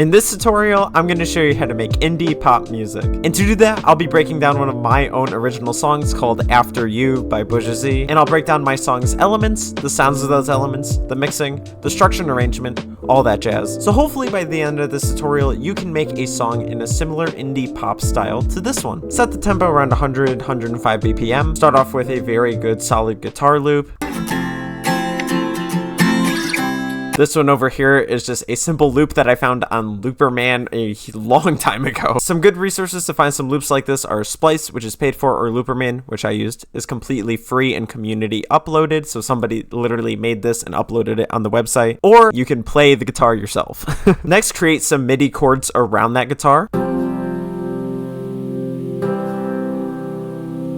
In this tutorial, I'm going to show you how to make indie pop music. And to do that, I'll be breaking down one of my own original songs called After You by BushaZ. And I'll break down my song's elements, the sounds of those elements, the mixing, the structure and arrangement, all that jazz. So hopefully by the end of this tutorial, you can make a song in a similar indie pop style to this one. Set the tempo around 105 BPM. Start off with a very good solid guitar loop. This one over here is just a simple loop that I found on Looperman a long time ago. Some good resources to find some loops like this are Splice, which is paid for, or Looperman, which I used, is completely free and community uploaded. So somebody literally made this and uploaded it on the website, or you can play the guitar yourself. Next, create some MIDI chords around that guitar.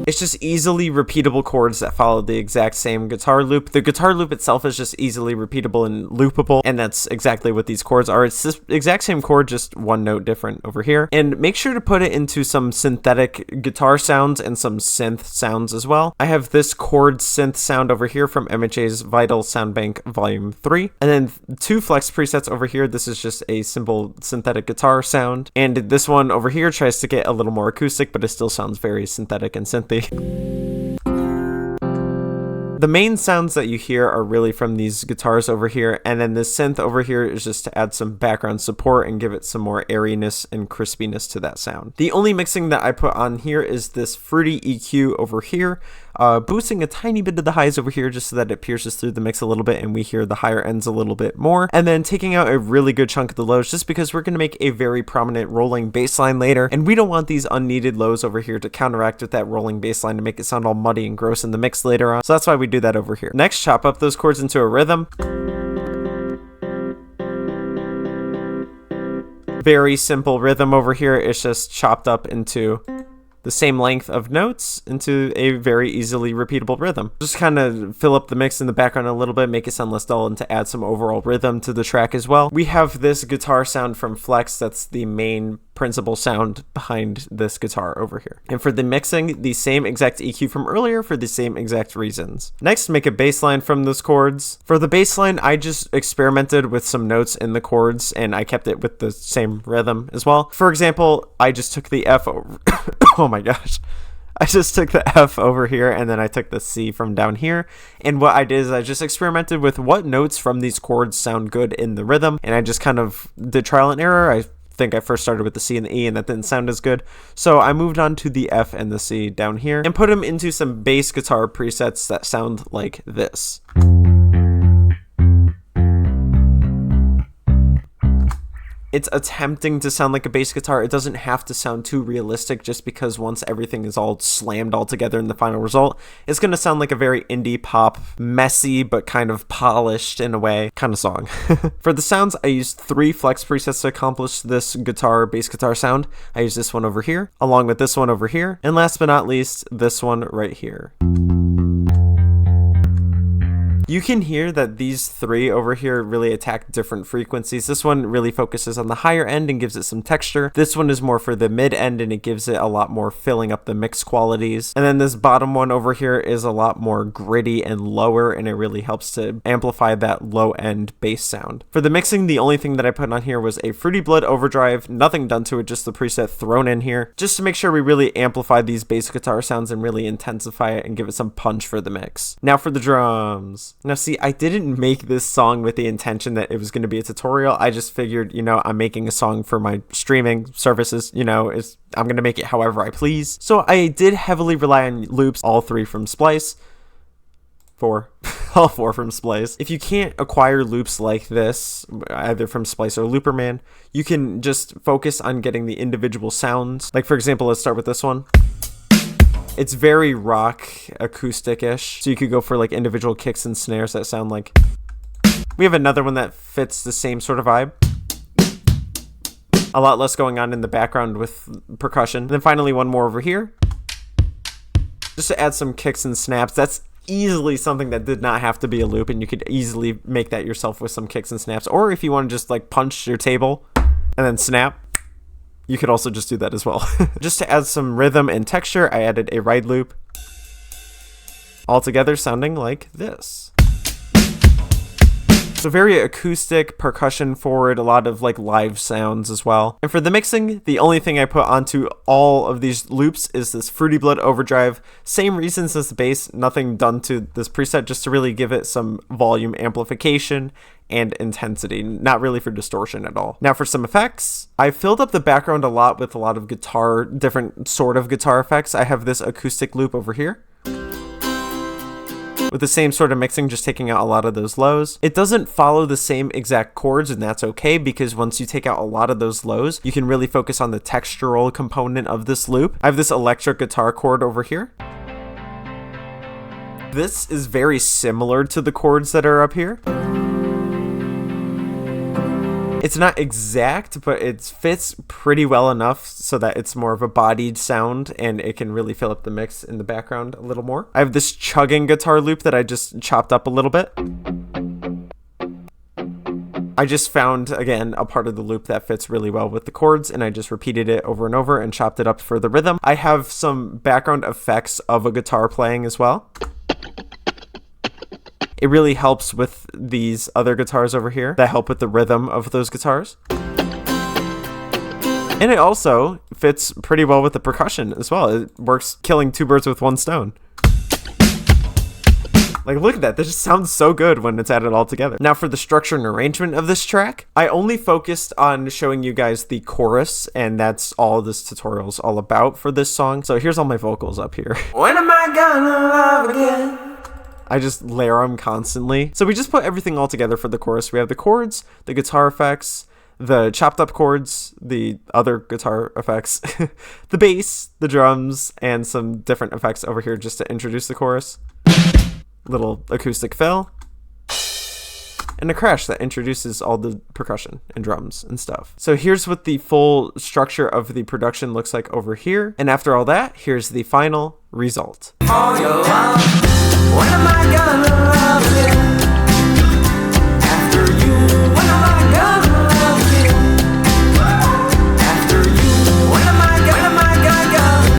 It's just easily repeatable chords that follow the exact same guitar loop. The guitar loop itself is just easily repeatable and loopable, and that's exactly what these chords are. It's this exact same chord, just one note different over here. And make sure to put it into some synthetic guitar sounds and some synth sounds as well. I have this chord synth sound over here from MHA's Vital Sound Bank Volume 3. And then 2 flex presets over here. This is just a simple synthetic guitar sound. And this one over here tries to get a little more acoustic, but it still sounds very synthetic and synthy. The main sounds that you hear are really from these guitars over here, and then this synth over here is just to add some background support and give it some more airiness and crispiness to that sound. The only mixing that I put on here is this fruity EQ over here, boosting a tiny bit of the highs over here just so that it pierces through the mix a little bit and we hear the higher ends a little bit more, and then taking out a really good chunk of the lows just because we're going to make a very prominent rolling bass line later, and we don't want these unneeded lows over here to counteract with that rolling bass line to make it sound all muddy and gross in the mix later on. So that's why we do that over here. Next, chop up those chords into a rhythm. Very simple rhythm over here. It's just chopped up into the same length of notes into a very easily repeatable rhythm. Just kind of fill up the mix in the background a little bit, make it sound less dull, and to add some overall rhythm to the track as well. We have this guitar sound from Flex that's the main principal sound behind this guitar over here. And for the mixing, the same exact EQ from earlier for the same exact reasons. Next, make a bass line from those chords. For the bass line, I just experimented with some notes in the chords and I kept it with the same rhythm as well. For example, I just took the F over oh my gosh. I just took the F over here and then I took the C from down here, and what I did is I just experimented with what notes from these chords sound good in the rhythm, and I just kind of did trial and error. I think I first started with the C and the E and that didn't sound as good, so I moved on to the F and the C down here and put them into some bass guitar presets that sound like this. It's attempting to sound like a bass guitar. It doesn't have to sound too realistic just because once everything is all slammed all together in the final result, it's going to sound like a very indie pop, messy but kind of polished in a way kind of song. For the sounds, I used 3 flex presets to accomplish this bass guitar sound. I used this one over here, along with this one over here, and last but not least, this one right here. You can hear that these 3 over here really attack different frequencies. This one really focuses on the higher end and gives it some texture. This one is more for the mid end and it gives it a lot more filling up the mix qualities. And then this bottom one over here is a lot more gritty and lower, and it really helps to amplify that low end bass sound. For the mixing, the only thing that I put on here was a Fruity Blood overdrive, nothing done to it, just the preset thrown in here, just to make sure we really amplify these bass guitar sounds and really intensify it and give it some punch for the mix. Now for the drums. Now see, I didn't make this song with the intention that it was going to be a tutorial. I just figured, I'm making a song for my streaming services, I'm going to make it however I please. So I did heavily rely on loops, all 3 from Splice. 4. All 4 from Splice. If you can't acquire loops like this, either from Splice or Looperman, you can just focus on getting the individual sounds. Like for example, let's start with this one. It's very rock acoustic-ish, so you could go for like individual kicks and snares that sound like. We have another one that fits the same sort of vibe. A lot less going on in the background with percussion. And then finally one more over here, just to add some kicks and snaps. That's easily something that did not have to be a loop, and you could easily make that yourself with some kicks and snaps. Or if you want to just like punch your table and then snap, you could also just do that as well. Just to add some rhythm and texture, I added a ride loop, all together sounding like this. So very acoustic, percussion forward, a lot of like live sounds as well. And for the mixing, the only thing I put onto all of these loops is this Fruity Blood overdrive. Same reasons as the bass, nothing done to this preset, just to really give it some volume amplification and intensity, not really for distortion at all. Now for some effects, I filled up the background a lot with a lot of guitar, different sort of guitar effects. I have this acoustic loop over here with the same sort of mixing, just taking out a lot of those lows. It doesn't follow the same exact chords, and that's okay, because once you take out a lot of those lows, you can really focus on the textural component of this loop. I have this electric guitar chord over here. This is very similar to the chords that are up here. It's not exact, but it fits pretty well enough so that it's more of a bodied sound and it can really fill up the mix in the background a little more. I have this chugging guitar loop that I just chopped up a little bit. I just found, again, a part of the loop that fits really well with the chords, and I just repeated it over and over and chopped it up for the rhythm. I have some background effects of a guitar playing as well. It really helps with these other guitars over here that help with the rhythm of those guitars. And it also fits pretty well with the percussion as well. It works killing two birds with one stone. Like, look at that. This just sounds so good when it's added all together. Now for the structure and arrangement of this track, I only focused on showing you guys the chorus, and that's all this tutorial's all about for this song. So here's all my vocals up here. When am I gonna love again? I just layer them constantly. So we just put everything all together for the chorus. We have the chords, the guitar effects, the chopped up chords, the other guitar effects, the bass, the drums, and some different effects over here just to introduce the chorus. Little acoustic fill. And a crash that introduces all the percussion and drums and stuff. So here's what the full structure of the production looks like over here. And after all that, here's the final result. All your love, when am I gonna